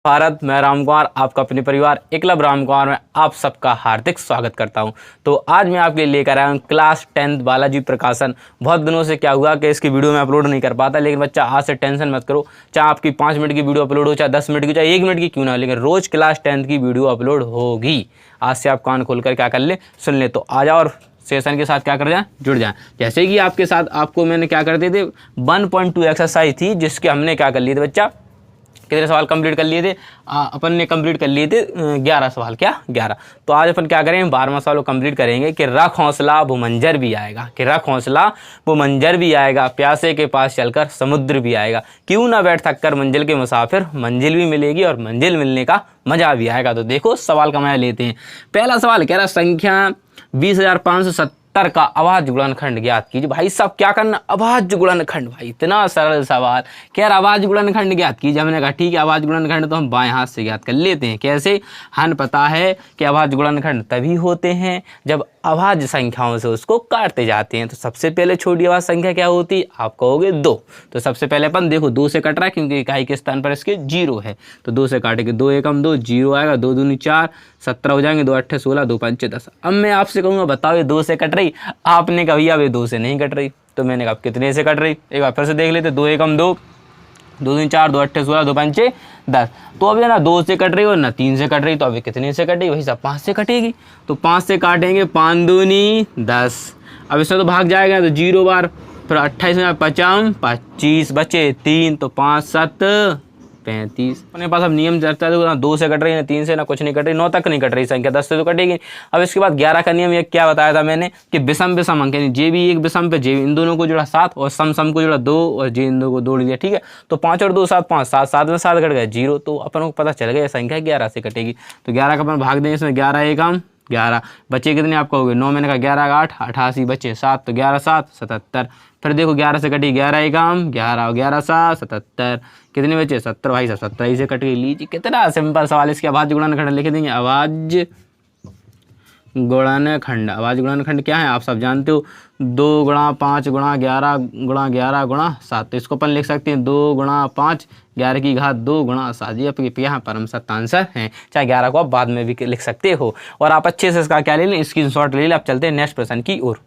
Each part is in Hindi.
भारत, मैं रामकुमार आपका अपने परिवार एकलव्य रामकुमार में आप सबका हार्दिक स्वागत करता हूं। तो आज मैं आपके लिए लेकर आया हूं क्लास 10th बालाजी प्रकाशन। बहुत दिनों से क्या हुआ कि इसकी वीडियो मैं अपलोड नहीं कर पाता, लेकिन बच्चा आज से टेंशन मत करो। चाहे आपकी 5 मिनट की वीडियो अपलोड हो, चाहे 10 मिनट की, चाहे 1 मिनट की क्यों ना हो, लेकिन रोज़ क्लास 10th की वीडियो अपलोड होगी। आज से आप कान खोल कर क्या कर ले, सुन ले। तो आ जाओ और सेशन के साथ क्या कर जाए, जुड़ जाए। जैसे कि आपके साथ आपको मैंने क्या कर दिए थे, 1.2 एक्सरसाइज थी, जिसके हमने क्या कर लिए थे बच्चा, कितने सवाल कंप्लीट कर लिए थे अपन ने, कंप्लीट कर लिए थे 11 सवाल। क्या 11? तो आज अपन क्या करेंगे, 12वां सवाल कंप्लीट करेंगे कि रख हौसला वो मंजर भी आएगा, कि रख हौसला वो मंजर भी आएगा, प्यासे के पास चलकर समुद्र भी आएगा, क्यों ना बैठ थक कर मंजिल के मुसाफिर, मंजिल भी मिलेगी और मंजिल मिलने का मजा भी आएगा। तो देखो सवाल का मजा लेते हैं। पहला सवाल कह रहा संख्या 20,570 का अभाज्य गुणनखंड ज्ञात कीजिए। भाई साहब क्या करना, अभाज्य गुणनखंड। भाई इतना सरल सवाल, कह रहा अभाज्य गुणनखंड ज्ञात कीजिए। हमने कहा ठीक है, अभाज्य गुणनखंड तो हम बाएं हाथ से ज्ञात कर लेते हैं। कैसे? हमें पता है कि अभाज्य गुणनखंड तभी होते हैं जब अभाज्य संख्याओं से उसको काटते जाते हैं। तो सबसे पहले छोटी अभाज्य संख्या क्या होती, आप कहोगे 2। तो सबसे पहले अपन देखो 2 से कट रहा है, क्योंकि इकाई के स्थान पर इसके 0 है। तो 2 से काटेंगे, 2 एकम 2, 0 आएगा, 2 दूनी 4, 17 हो जाएंगे, 2 अट्ठे 16, 2 पंचे 10। अब मैं आपसे कहूँगा बताओ ये 2 से कट रही? आपने कहा भैया 2 से नहीं कट रही। तो मैंने कहा कितने से कट रही, एक बार फिर से देख लेते। 2 एकम 2, 2 दूनी 4, 2 अट्ठे 16, 2 पंचे 10। तो अब ना 2 से कट रही और ना 3 से कट रही, तो अभी कितने से कटेगी? वही सब 5 से कटेगी। तो 5 से काटेंगे, 5 दूनी 10। अब इसमें तो भाग जाएगा, तो 0 बार, फिर 28 में 50, 25 बचे 3, तो 5 7 35। अपने पास अब नियम चलता है, ना 2 से कट रही, ना 3 से, ना कुछ नहीं कट रही, 9 तक नहीं कट रही संख्या, 10 से तो कटेगी। अब इसके बाद 11 का नियम ये क्या बताया था मैंने, कि विषम विषम अंक, यानी जे भी एक विषम पे जे, इन दोनों को जोड़ा 7 और सम सम को जोड़ा 2 और जे इन दोनों को जोड़ दिया। ठीक है, तो 5 और 2 7, 5 7, 7 में 7 कट गए 0। तो अपन को पता चल गया संख्या 11 से कटेगी। तो 11 का अपन भाग देंगे, इसमें 11 एकम 11 बचे कितने आप कहोगे 9। मैंने कहा 11 का 8 88 बचे 7, तो 11 7 77। फिर देखो 11 से कटी 11 एकम 11 और 11 7 77, कितने बचे 70। भाई साहब 70 से कट गई। लीजिए कितना सिंपल सवाल। इसके अभाज्य गुणनखंड लिख देंगे, अभाज्य गुणनखंड। अभाज्य गुणनखंड क्या है आप सब जानते हो, 2 गुणा 5 गुणा 11 गुणा 11 गुणा 7। तो इसको अपन लिख सकते हैं 2 गुणा 5 11 की घात 2 गुणा 7। ये आपके यहाँ परम सत्य आंसर है। चाहे 11 को आप बाद में भी लिख सकते हो। और आप अच्छे से इसका क्या ले लें, स्क्रीनशॉट ले लें। आप चलते हैं नेक्स्ट प्रश्न की ओर।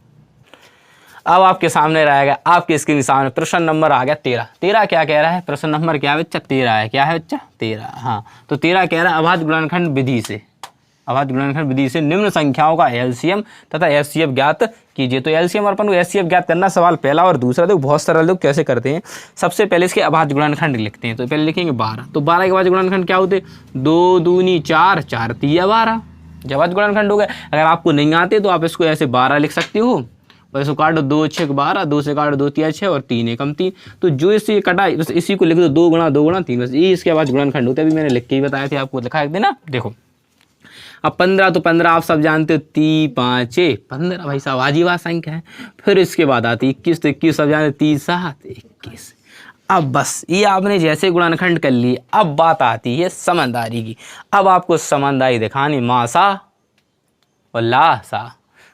अब आपके सामने रहेगा, आपके स्क्रीन के सामने प्रश्न नंबर आ गया 13। 13 क्या कह रहा है, प्रश्न नंबर क्या है बच्चा, 13 है। क्या है बच्चा, 13। हाँ, तो 13 कह रहा है अभाज्य गुणनखंड विधि से, अभाज्य गुणनखंड विधि से निम्न संख्याओं का एलसीएम तथा एचसीएफ ज्ञात कीजिए। तो एलसीएम और अपन को एचसीएफ ज्ञात करना सवाल पहला, और दूसरा देखो बहुत सरल लोग कैसे करते हैं। सबसे पहले इसके अभाज्य गुणनखंड लिखते हैं। तो पहले लिखेंगे 12। तो 12 के अभाज्य गुणनखंड क्या होते, 2 दूनी 4, 4 तिया 12। जब अभाज्य गुणनखंड हो गए, अगर आपको नहीं आते तो आप इसको ऐसे 12 लिख सकते हो, और इसको काटो 2 6 12, 2 से काटो 2 3 6 और 3 एकम 3। तो जो इससे कटा बस इसी को लिख दो, 2 गुणा 2 गुणा 3, बस ये इसके अभाज्य गुणनखंड होते हैं। अभी मैंने लिख के ही बताया थे आपको, लिखा है ना। देखो अब 15, तो 15 आप सब जानते हो, 3 5 15 भाई साहब अजीब संख्या है। फिर इसके बाद आती 21, तो 21 सब जानते 30 7 21। अब बस ये आपने जैसे गुणनखंड कर लिए, अब बात आती है समझदारी की। अब आपको समझदारी दिखानी, मासा और लासा,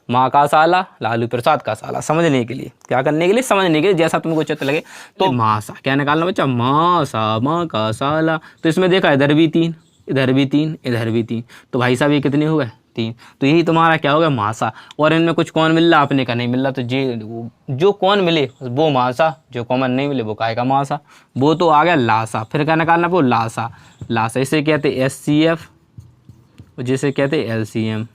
माँ का साला लालू प्रसाद का साला, समझने के लिए, क्या करने के लिए, समझने के लिए, जैसा तुमको उचित लगे। तो मासा क्या निकालना बच्चा, मासा माँ का साला। तो इसमें देखा इधर भी 3, इधर भी 3, इधर भी 3, तो भाई साहब ये कितने हो गए 3। तो यही तुम्हारा क्या होगा, मासा। और इनमें कुछ कौन मिल रहा, आपने का नहीं मिल रहा, तो जो कौन मिले वो मासा, जो कॉमन नहीं मिले वो काय का मासा। वो तो आ गया लासा। फिर क्या निकालना, वो लासा। लासा इसे कहते एचसीएफ, जिसे कहते एलसीएम।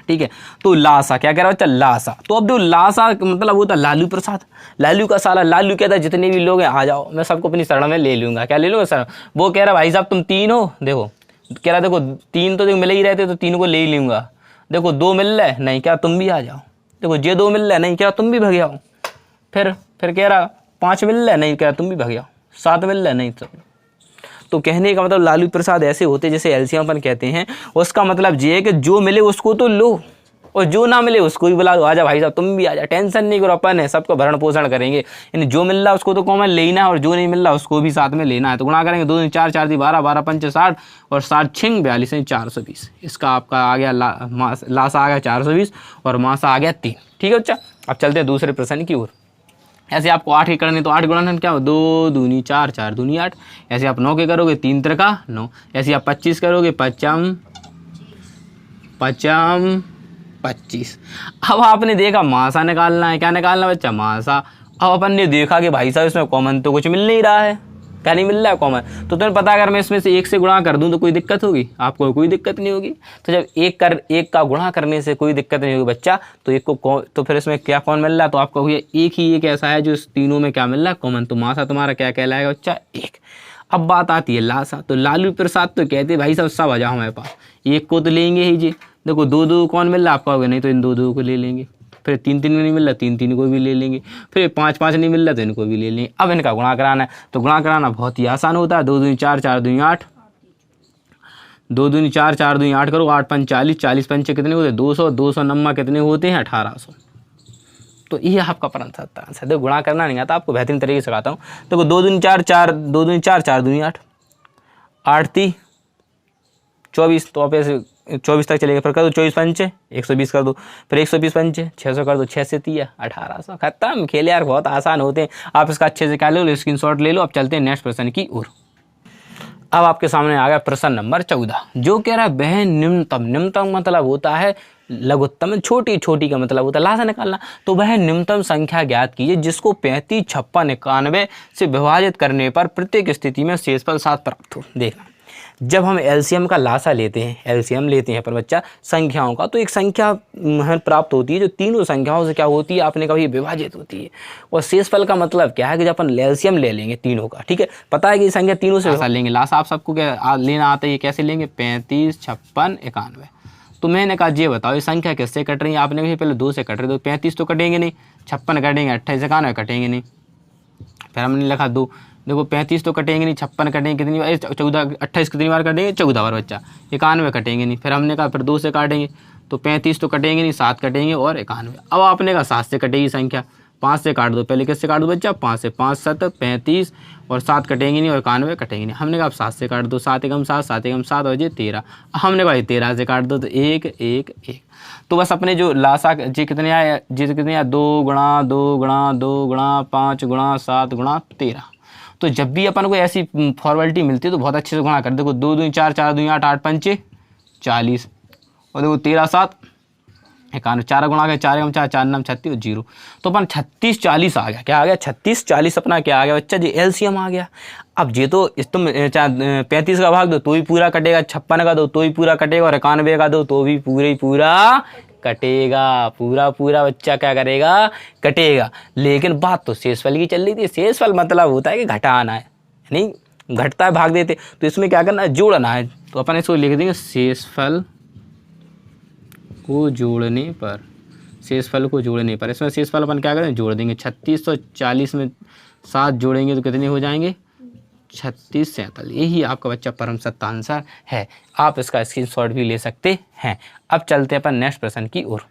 ठीक है, तो लासा क्या कह रहा है बच्चा, लासा। तो अब जो लासा मतलब वो था लालू प्रसाद, लालू का साला। लालू कहता है जितने भी लोग हैं आ जाओ, मैं सबको अपनी शरण में ले लूंगा। क्या ले लूंगा सर? वो कह रहा भाई साहब तुम 3 हो, देखो कह रहा देखो 3 तो मिले ही रहते, तो 3 को ले ही लूंगा। देखो 2 मिल रहे नहीं, क्या तुम भी आ जाओ। देखो ये 2 मिल रहे नहीं, क्या तुम भी भग जाओ। फिर कह रहा 5 मिल रहे नहीं, क्या तुम भी भग जाओ। 7 मिल रहे नहीं, तो कहने का मतलब लालू प्रसाद ऐसे होते जैसे एलसीएम अपन कहते हैं। उसका मतलब ये है कि जो मिले उसको तो लो, और जो ना मिले उसको भी बुला दो, आजा भाई साहब तुम भी आजा, टेंशन नहीं करो, अपन है सबको भरण पोषण करेंगे। यानी जो मिल रहा उसको तो कॉमन लेना है, और जो नहीं मिल रहा उसको भी साथ में लेना है। तो गुणा करेंगे 2 4 4 12 12 5 60 और 7 6 42 420। इसका आपका आ गया लासा आ गया 420 और मासा आ गया 3। ठीक है बच्चा, अब चलते हैं दूसरे प्रश्न की ओर। ऐसे आपको 8 के करने तो 8 गुणनखंड क्या हो, 2 दूनी 4, 4 दूनी 8। ऐसे आप 9 के करोगे, 3 त्रिका 9। ऐसे आप 25 करोगे, पचम 25। अब आपने देखा मासा निकालना है, क्या निकालना है बच्चा, मासा। अब अपन ने देखा कि भाई साहब इसमें कॉमन तो कुछ मिल नहीं रहा है, क्या नहीं मिल रहा है कॉमन। तो तुम्हें पता अगर मैं इसमें से 1 से गुणा कर दूं तो कोई दिक्कत होगी, आपको कोई दिक्कत नहीं होगी। तो जब 1 का गुणा करने से कोई दिक्कत नहीं होगी बच्चा, तो 1 को तो फिर इसमें क्या कौन मिल रहा है, तो आपको भैया एक ही एक ऐसा है जो इस तीनों में क्या मिल रहा है, कॉमन। तो मासा तुम्हारा क्या कहलाएगा बच्चा, 1। अब बात आती है लासा। तो लालू प्रसाद तो कहते भाई साहब सब आ जाओ हमारे पास, 1 को तो लेंगे ही जी। देखो 2 2 कौन मिल रहा है, आपको कहोगे नहीं तो इन 2 2 को ले लेंगे। फिर 3 3 नहीं मिल रहा, 3 3 को भी ले लेंगे। फिर 5 5 नहीं मिल रहा तो इनको भी ले लेंगे। अब इनका गुणा कराना है, तो गुणा कराना बहुत ही आसान होता है। 2 दूनी 4, 4 दूनी 8, 2 दूनी 4, 4 दूनी 8 करो, 8 5 40, 40 पंचे कितने होते हैं, 200, 200 नम्मा कितने होते हैं, 1800। तो ये आपका परंपरा आंसर। देखो गुणा करना नहीं आता, आपको बेहतरीन तरीके से सिखाता हूँ। देखो 2 दूनी 4, 4 2 दूनी 4, 4 दूनी 8, 8 3 24, तो आप ऐसे 24 तक चलेगा। फिर कर दो 24 पंचे 120 कर दो, फिर 120 पंचे 600 कर दो, 6 से 3 1800, खत्म। खेल यार बहुत आसान होते हैं, आप इसका अच्छे से क्या ले लो, स्क्रीनशॉट ले लो। अब चलते हैं नेक्स्ट प्रश्न की ओर। अब आपके सामने आ गया प्रश्न नंबर 14, जो कह रहा है वह निम्नतम। निम्नतम मतलब होता है लघुत्तम, छोटी छोटी का मतलब होता है लासा निकालना। तो वह निम्नतम संख्या ज्ञात कीजिए जिसको 35, 56, 91 से विभाजित करने पर प्रत्येक स्थिति में शेषफल 7 प्राप्त हो। देखना, जब हम एलसीएम का लासा लेते हैं, एलसीएम लेते हैं पर बच्चा संख्याओं का, तो एक संख्या हमें प्राप्त होती है जो तीनों संख्याओं से क्या होती है, आपने कभी विभाजित होती है। और शेषफल का मतलब क्या है कि जब अपन एलसीएम ले लेंगे तीनों का, ठीक है, पता है कि संख्या तीनों से लासा लेंगे। लासा आप सबको क्या लेना आता है, ये कैसे लेंगे, 35, 56, 91। तो मैंने कहा ये बताओ ये संख्या किससे कट रही है, आपने कहा पहले 2 से कट रही, तो 35 तो कटेंगे नहीं, 56 कटेंगे, 28 91 कटेंगे नहीं। फिर हमने लिखा 2, देखो 35 तो कटेंगे नहीं, 56 कटेंगे कितनी बार, 14 28 कितनी बार कटेंगे, 14 बार बच्चा। 91 कटेंगे नहीं। फिर हमने कहा फिर 2 से काटेंगे, तो 35 तो कटेंगे नहीं, 7 कटेंगे और 91। अब आपने कहा 7 से कटेगी संख्या, 5 से काट दो, पहले किससे काट दो बच्चा, 5 से, 5 7 35 और 7 कटेंगे नहीं और 91 कटेंगे नहीं। हमने कहा आप 7 से काट दो, 7 एकम 7, 7 एकम 7 और ये 13। हमने कहा 13 से काट दो, तो 1 1 1। तो बस अपने जो लासा जी कितने आए, जी कितने आए, 2 गुणा 2 गुणा 2 गुणा 5 गुणा 7 गुणा 13। तो जब भी अपन को ऐसी फॉर्मेलिटी मिलती है तो बहुत अच्छे से गुणा कर। देखो 2 दूनी 4, 4 दूनी 8, 8 पंचे 40, और देखो 13 7 91, 4 गुणा गए, 4 एकम 4, 4 9 36 और 0। तो अपन 36 40 आ गया, क्या आ गया, 36 40 अपना क्या आ गया बच्चा जी, एलसीएम आ गया। अब ये तो इस तुम 35 का भाग दो तो भी पूरा कटेगा, 56 का दो तो भी पूरा कटेगा, और 91 का दो तो भी पूरा कटेगा, पूरा बच्चा क्या करेगा, कटेगा। लेकिन बात तो शेषफल की चल रही थी। शेषफल मतलब होता है कि घटाना है, नहीं घटता है भाग देते, तो इसमें क्या करना है, जोड़ना है। तो अपन इसको लिख देंगे शेषफल को जोड़ने पर, शेषफल को जोड़ने पर। इसमें शेषफल अपन क्या करें, जोड़ देंगे। 3640 में 7 जोड़ेंगे तो कितने हो जाएंगे, 36 47। यही आपका बच्चा परम सत्य आंसर है। आप इसका स्क्रीनशॉट भी ले सकते हैं। अब चलते हैं अपन नेक्स्ट प्रश्न की ओर।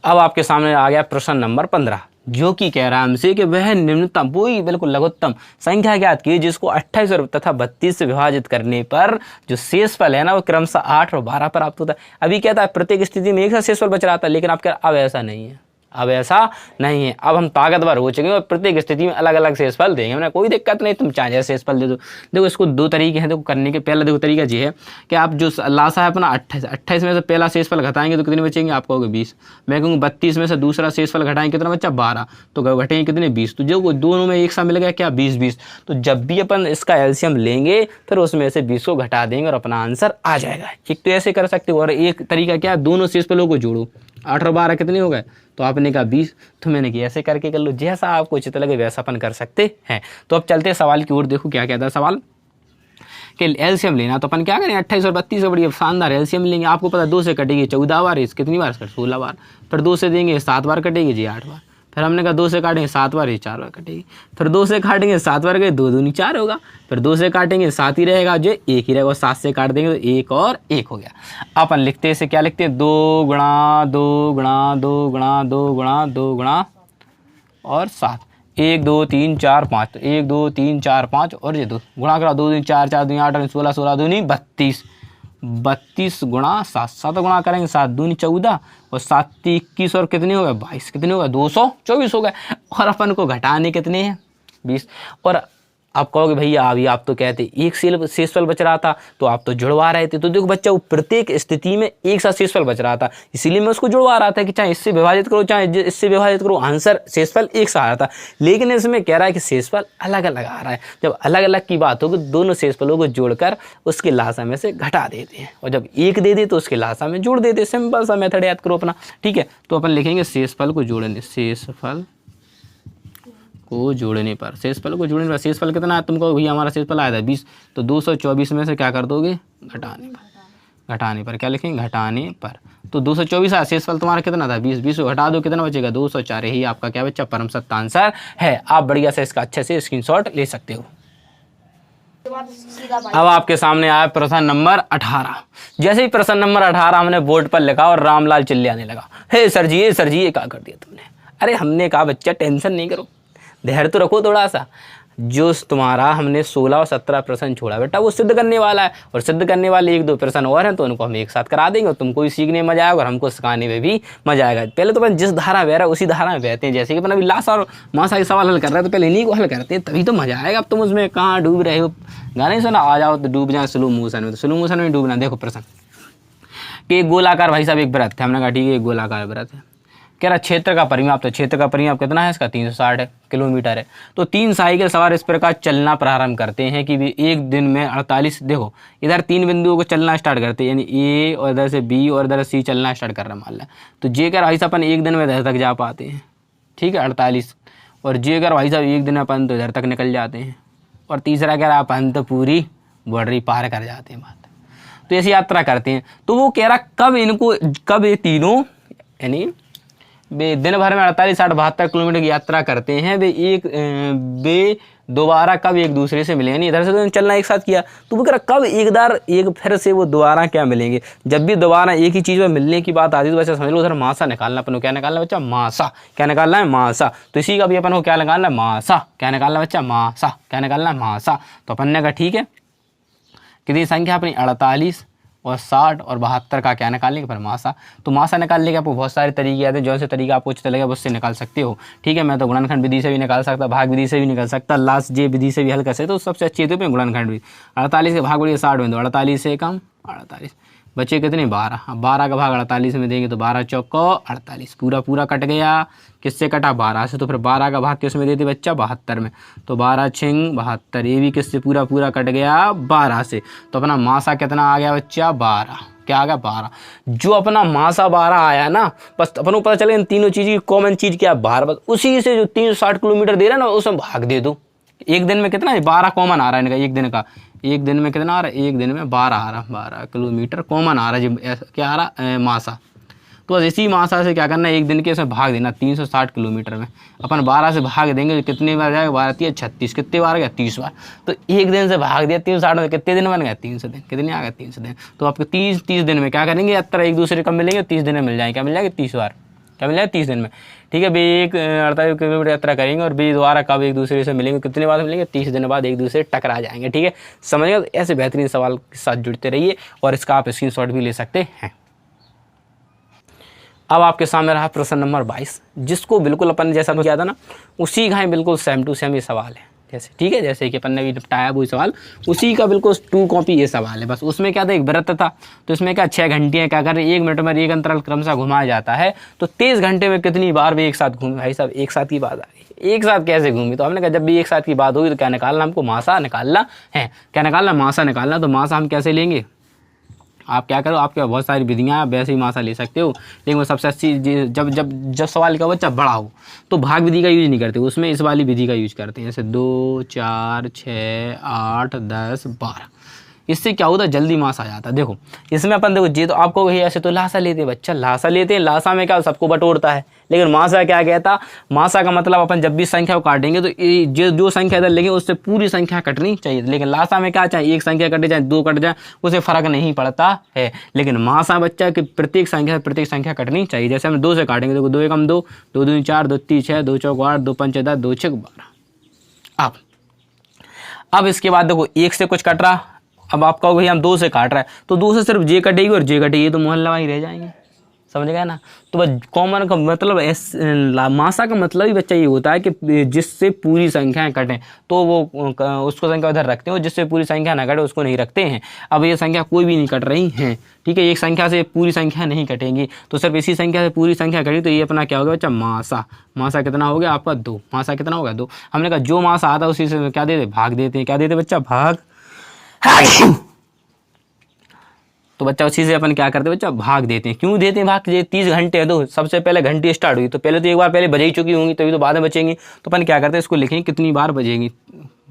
अब आपके सामने आ गया प्रश्न नंबर 15, जो कि कह रहा है हमसे कि वह निम्नतम, वही बिल्कुल लघुत्तम संख्या ज्ञात की जिसको 28 तथा 32 से विभाजित करने पर जो शेषफल है ना वो क्रमशः 8 और 12 प्राप्त होता है। अभी कहता है प्रत्येक स्थिति में एक सा शेषफल बच रहा था, लेकिन आप कह रहे अब ऐसा नहीं है, अब ऐसा नहीं है। अब हम ताकतवर हो चुके हैं और प्रत्येक स्थिति में अलग अलग शेषफल देंगे। हमने कोई दिक्कत नहीं, तुम चाहे शेषफल दे दो। देखो इसको 2 तरीके हैं देखो करने के। पहला देखो तरीका ये है कि आप जो लासा है अपना 28 में से पहला शेषफल घटाएंगे तो कितने बचेंगे, आप कहोगे 20। मैं कहूँगा 32 में से दूसरा शेषफल घटाएंगे कितना बच्चा, 12, तो घटेंगे कितने, 20। तो जो दोनों में एक सा मिल गया क्या, 20 20। तो जब भी अपन इसका एलसीएम लेंगे फिर उसमें से 20 को घटा देंगे और अपना आंसर आ जाएगा। एक तो ऐसे कर सकते हो, और एक तरीका क्या है, दोनों शेषफलों को जोड़ो। 8 और 12 कितने हो गए, तो आपने कहा 20, तो मैंने कहा ऐसे करके कर लो, जैसा आपको उचित लगे वैसा अपन कर सकते हैं। तो अब चलते हैं सवाल की ओर। देखो क्या कहता है सवाल, कि एलसीएम लेना, तो अपन क्या करें 28 और 32 से बड़ी शानदार एलसीएम लेंगे। आपको पता 2 से कटेगी 14 बार, इस कितनी बार, 16 बार। फिर 2 से देंगे 7 बार कटेगी जी, 8 बार। फिर हमने कहा 2 से काटेंगे 7 बार, ये 4 बार कटेगी। फिर 2 से काटेंगे 7 बार गए, 2 दूनी 4 होगा। फिर 2 से काटेंगे 7 ही रहेगा, जो 1 ही रहेगा। 7 से काट देंगे तो 1 और 1 हो गया। अपन लिखते हैं इसे, क्या लिखते हैं, 2 गुणा 2 गुणा 2 गुणा 2 गुणा 2 गुणा और 7, 1 2 3 4 5, तो 1 2 3 4 5 और ये 2 गुणा करा, 2 दूनी 4, 4 दूनी 8 और 16, 16 दूनी 32, 32 गुणा 7, 7 गुणा करेंगे 7 दूनी 14 और 7 × 21 और कितने हो गए 22, कितने हो गए 224 हो गए। और अपन को घटाने कितने हैं 20। और आप कहोगे भैया अभी आप तो कहते एक शेषफल बच रहा था तो आप तो जुड़वा रहे थे। तो देखो बच्चा वो प्रत्येक स्थिति में एक साथ शेषफल बच रहा था, इसीलिए मैं उसको जुड़वा रहा था कि चाहे इससे विभाजित करो चाहे इससे विभाजित करो, आंसर शेषफल एक सा आ रहा था। लेकिन इसमें कह रहा है कि शेषफल अलग अलग आ रहा है। जब अलग अलग की बात होगी दोनों शेषफलों को जोड़कर उसके लासा में से घटा देते हैं, और जब एक दे दे तो उसके लासा में जोड़ देते। सिंपल सा मेथड याद करो अपना, ठीक है। तो अपन लिखेंगे शेषफल को जोड़ने, शेषफल को जोड़ने पर, शेषफल को जोड़ने पर शेषफल कितना है तुमको भैया हमारा शेषफल आया था 20, तो 224 में से क्या कर दोगे घटाने पर, घटाने पर क्या लिखेंगे घटाने पर। तो 224 आया, शेषफल तुम्हारा कितना था 20, 20 को घटा दो कितना बचेगा 204। यही आपका क्या बच्चा परम सत्य आंसर है। आप बढ़िया से इसका अच्छे से स्क्रीनशॉट ले सकते हो। अब आपके सामने आया प्रश्न नंबर 18। जैसे ही प्रश्न नंबर 18 हमने बोर्ड पर लिखा और रामलाल चिल्लाने लगा, हे सर जी ये क्या कर दिया तुमने। अरे हमने कहा बच्चा टेंशन नहीं करो, धैर्य तो रखो थोड़ा सा। जो तुम्हारा हमने 16 और 17 प्रश्न छोड़ा बेटा वो सिद्ध करने वाला है, और सिद्ध करने वाले 1-2 प्रश्न और हैं तो उनको हम एक साथ करा देंगे, और तुमको भी सीखने में मजा आएगा और हमको सिखाने में भी मजा आएगा। पहले तो अपन जिस धारा बह रहा है उसी धारा में बहते हैं। जैसे कि अपन अभी लासा और मासा के सवाल हल कर रहे हैं तो पहले इन्हीं को हल करते हैं, तभी तो मजा आएगा। अब तुम उसमें कहाँ डूब रहे हो, गाने सुना आ जाओ तो डूब जाए स्लो मोशन में, तो स्लो मोशन में डूबना। देखो प्रश्न कि एक गोलाकार भाई साहब एक वृत्त है, हमने कहा ठीक है एक गोलाकार वृत्त है। कह रहा क्षेत्र का परिमाप, तो क्षेत्र का परिमाप कितना है इसका 360 किलोमीटर है। तो 3 साइकिल सवार इस प्रकार चलना प्रारंभ करते हैं कि वे एक दिन में 48, देखो इधर 3 बिंदुओं को चलना स्टार्ट करते हैं, यानी ए और इधर से बी और इधर सी चलना स्टार्ट कर रहा मान लें। तो जे कर भाई साहब अपन एक दिन में इधर तक जा पाते हैं, ठीक है 48, और जे कर भाई साहब एक दिन में अपन तो इधर तक निकल जाते हैं, और तीसरा कह रहा अपन तो पूरी बाउंड्री पार कर जाते हैं बात। तो ऐसी यात्रा करते हैं। तो वो कह रहा कब ये तीनों यानी वे दिन भर में 48, 60, 72 किलोमीटर की यात्रा करते हैं, वे दोबारा कब एक दूसरे से मिलेंगे। नहीं इधर से तो चलना एक साथ किया, तो वो कह रहा कब एक फिर से वो दोबारा क्या मिलेंगे। जब भी दोबारा एक ही चीज़ में मिलने की बात आती है तो बच्चा समझ लो उधर मासा निकालना। अपन को क्या निकालना बच्चा मासा, क्या निकालना है मासा। तो इसी का भी अपन को क्या निकालना है मासा, क्या निकालना बच्चा मासा, क्या निकालना है मासा। तो अपन ने कहा ठीक है कितनी संख्या अपनी 48 और 60 और 72 का क्या निकालने के पर मासा। तो मासा निकालने के आपको बहुत सारे तरीके आते हैं, जो से तरीका आपको अच्छा लगेगा उससे निकाल सकते हो, ठीक है। मैं तो गुणनखंड विधि से भी निकाल सकता, भाग विधि से भी निकाल सकता, लास्ट जे विधि से भी हल कर सकते। तो सबसे अच्छी है तो गुणनखंड विधि। 48 के भाग बढ़िए 60 में, तो 48 से कम 48 बचे कितने 12। अब 12 का भाग 48 में देंगे तो 12 चौको 48, पूरा कट गया। किससे कटा 12 से, तो फिर 12 का भाग किस में देते बच्चा 72 में, तो 12 छिंग 72, ये भी किससे पूरा कट गया 12 से। तो अपना मासा कितना आ गया बच्चा 12, क्या आ गया 12। जो अपना मासा 12 आया ना, बस अपन को पता चले इन तीनों चीज़ की कॉमन चीज़ क्या 12, बस उसी से जो 360 किलोमीटर दे रहा है ना उसमें भाग दे दो। एक दिन में कितना है 12 कॉमन आ रहा है इनका, एक दिन का, एक दिन में कितना आ रहा है, एक दिन में 12 आ रहा, 12 किलोमीटर कॉमन आ रहा है। क्या आ रहा मासा। तो बस इसी मासा से क्या करना है एक दिन के उसमें भाग देना 360 किलोमीटर में। अपन 12 से भाग देंगे तो कितने बार जाएगा 12 3 36, कितने बार गया 30 बार। तो एक दिन से भाग दिया 360 में, कितने दिन बन गया 300 दिन, कितने आ गए 300 दिन। तो आपके 30 दिन में क्या करेंगे यात्रा एक दूसरे कब मिलेंगे 30 दिन में मिल जाएंगे, क्या मिल जाएगा 30 बार, क्या मिल जाएगा 30 दिन में, ठीक है। बे एक 48 किलोमीटर यात्रा करेंगे और बे दोबारा कब एक दूसरे से मिलेंगे, कितने बाद मिलेंगे 30 दिन बाद एक दूसरे टकरा जाएंगे, ठीक है। समझिएगा। तो ऐसे बेहतरीन सवाल के साथ जुड़ते रहिए और इसका आप स्क्रीनशॉट भी ले सकते हैं। अब आपके सामने रहा प्रश्न नंबर 22, जिसको बिल्कुल अपन जैसा किया था ना उसी का बिल्कुल सेम टू सेम ये सवाल है, जैसे ठीक है जैसे कि अपन ने भी निपटाया वही सवाल उसी का बिल्कुल 2 कॉपी ये सवाल है। बस उसमें क्या था एक वृत्त था, तो इसमें क्या 6 घंटियाँ क्या कर रही है 1 मिनट में एक अंतराल क्रमशः घुमाया जाता है। तो 23 घंटे में कितनी बार भी एक साथ घूमे। भाई साहब एक साथ की बात आ रही है, एक साथ कैसे घूमी। तो हमने कहा जब भी एक साथ की बात होगी तो क्या निकालना हमको मासा निकालना है, क्या निकालना मासा निकालना। तो मासा हम कैसे लेंगे, आप क्या करो आपके बहुत सारी विधियाँ आप वैसे ही मासा ले सकते हो, लेकिन वो सबसे अच्छी जब सवाल का बच्चा बड़ा हो तो भाग विधि का यूज नहीं करते, उसमें इस वाली विधि का यूज करते हैं, जैसे 2 4 6 8 10 12। इससे क्या होता है जल्दी मास आ जाता है। देखो इसमें अपन देखो जी तो आपको वही ऐसे तो लासा लेते हैं बच्चा, लासा लेते हैं, लासा में क्या सबको बटोरता है, लेकिन मासा क्या कहता, मासा का मतलब अपन जब भी संख्या को काटेंगे तो जो संख्या इधर लेंगे उससे पूरी संख्या कटनी चाहिए। लेकिन लासा में क्या चाहे एक संख्या कटे चाहे 2 कट जाए उसे फर्क नहीं पड़ता है, लेकिन मासा बच्चा की प्रत्येक संख्या कटनी चाहिए। जैसे हम 2 से काटेंगे, देखो 2 एकम 2, 2 दूनी 4, 2 तीन 6, 2 चौक 8, 2 पंचे 10, 2 छक 12। अब इसके बाद देखो 1 से कुछ कट रहा, अब आप कहोगे हम 2 से काट रहा है, तो 2 से सिर्फ जे कटेगी और जे कटेगी, तो मोहल्ला ही रह जाएंगे, समझ गए ना। तो बस कॉमन का मतलब मासा का मतलब ही बच्चा ये होता है कि जिससे पूरी संख्याएं कटें, तो वो उसको संख्या उधर रखते हैं, और जिससे पूरी संख्या ना कटे उसको नहीं रखते हैं। अब ये संख्या कोई भी नहीं कट रही हैं, ठीक है, एक संख्या से पूरी संख्या नहीं कटेंगी, तो सिर्फ इसी संख्या से पूरी संख्या कटी, तो ये अपना क्या हो गया बच्चा, मासा। मासा कितना हो गया आपका 2, मासा कितना होगा 2। हमने कहा जो मासा आता है उसी से क्या देते, भाग देते हैं, क्या देते बच्चा, भाग। तो बच्चा उसी से अपन क्या करते हैं बच्चा, भाग देते हैं। क्यों देते हैं भाग, ये 30 घंटे है, तो सबसे पहले घंटी स्टार्ट हुई, तो पहले तो एक बार पहले बज ही चुकी होंगी, तभी तो बाद में बचेंगी, तो अपन क्या करते हैं इसको लिखेंगे कितनी बार बजेंगी,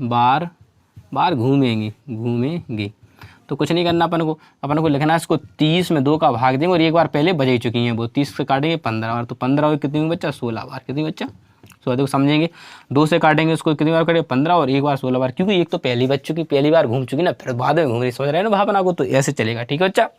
बार बार घूमेंगी। तो कुछ नहीं करना अपन को लिखना है इसको 30 में 2 का भाग देंगे, और एक बार पहले बज ही चुकी हैं वो, 30 से काटेंगे 15 बार, तो 15 और कितनी बच्चा 16 बार, कितनी बच्चा 16। देखो समझेंगे, 2 से काटेंगे उसको कितनी बार कटेंगे 15, और एक बार 16 बार, क्योंकि एक तो पहली बच चुकी, पहली बार घूम चुकी ना, फिर बाद में घूम रही, समझ रहे हैं ना भावना को, तो ऐसे चलेगा, ठीक है बच्चा।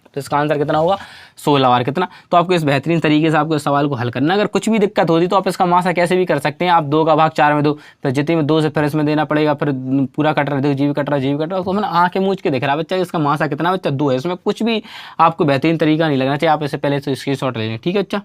तो इसका आंसर कितना होगा 16 बार। कितना, तो आपको इस बेहतरीन तरीके से आपको इस सवाल को हल करना। अगर कुछ भी दिक्कत होती तो आप इसका मासा कैसे भी कर सकते हैं, आप 2 का भाग 4 में 2, फिर जितने में 2 से फिर इसमें देना पड़ेगा, फिर पूरा कट रहा है, जी भी कट रहा, तो मैंने आंखें मूझ के दिख रहा है बच्चा, इसका मासा कितना बच्चा 2 है। इसमें कुछ भी आपको बेहतरीन तरीका नहीं लगना चाहिए, आप इससे पहले से स्क्रीनशॉट ले लें, ठीक है बच्चा।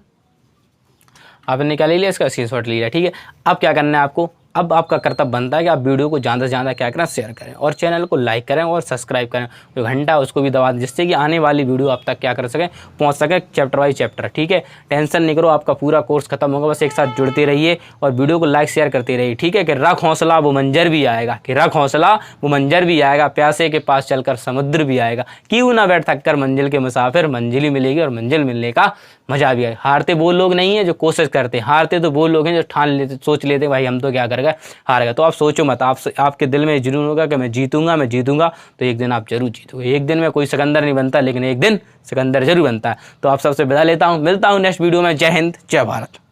आपने क्या ले लिया, इसका स्क्रीनशॉट ले लिया, ठीक है। अब क्या करना है आपको, अब आपका कर्तव्य बनता है कि आप वीडियो को ज़्यादा से ज़्यादा क्या करें, शेयर करें, और चैनल को लाइक करें और सब्सक्राइब करें, जो घंटा उसको भी दबा दें, जिससे कि आने वाली वीडियो आप तक क्या कर सकें, पहुंच सके चैप्टर बाई चैप्टर, ठीक है। टेंशन नहीं करो, आपका पूरा कोर्स खत्म होगा, बस एक साथ जुड़ते रहिए और वीडियो को लाइक शेयर करते रहिए, ठीक है। कि रख हौसला वो मंजर भी आएगा, कि रख हौसला वो मंजर भी आएगा, प्यासे के पास चलकर समुद्र भी आएगा, क्यों ना बैठ थक कर मंजिल के मुसाफिर, मंजिल ही मिलेगी और मंजिल मिलने का मजा भी आएगा। हारते वो लोग नहीं है जो कोशिश करते, हारते तो वो लोग हैं जो ठान लेते, सोच लेते भाई हम तो क्या कर गए, हार गए। तो आप सोचो मत, आपके दिल में जुनून होगा कि मैं जीतूंगा, तो एक दिन आप जरूर जीतोगे। एक दिन में कोई सिकंदर नहीं बनता, लेकिन एक दिन सिकंदर जरूर बनता है। तो आप सबसे विदा लेता हूँ, मिलता हूँ नेक्स्ट वीडियो में। जय हिंद, जय भारत।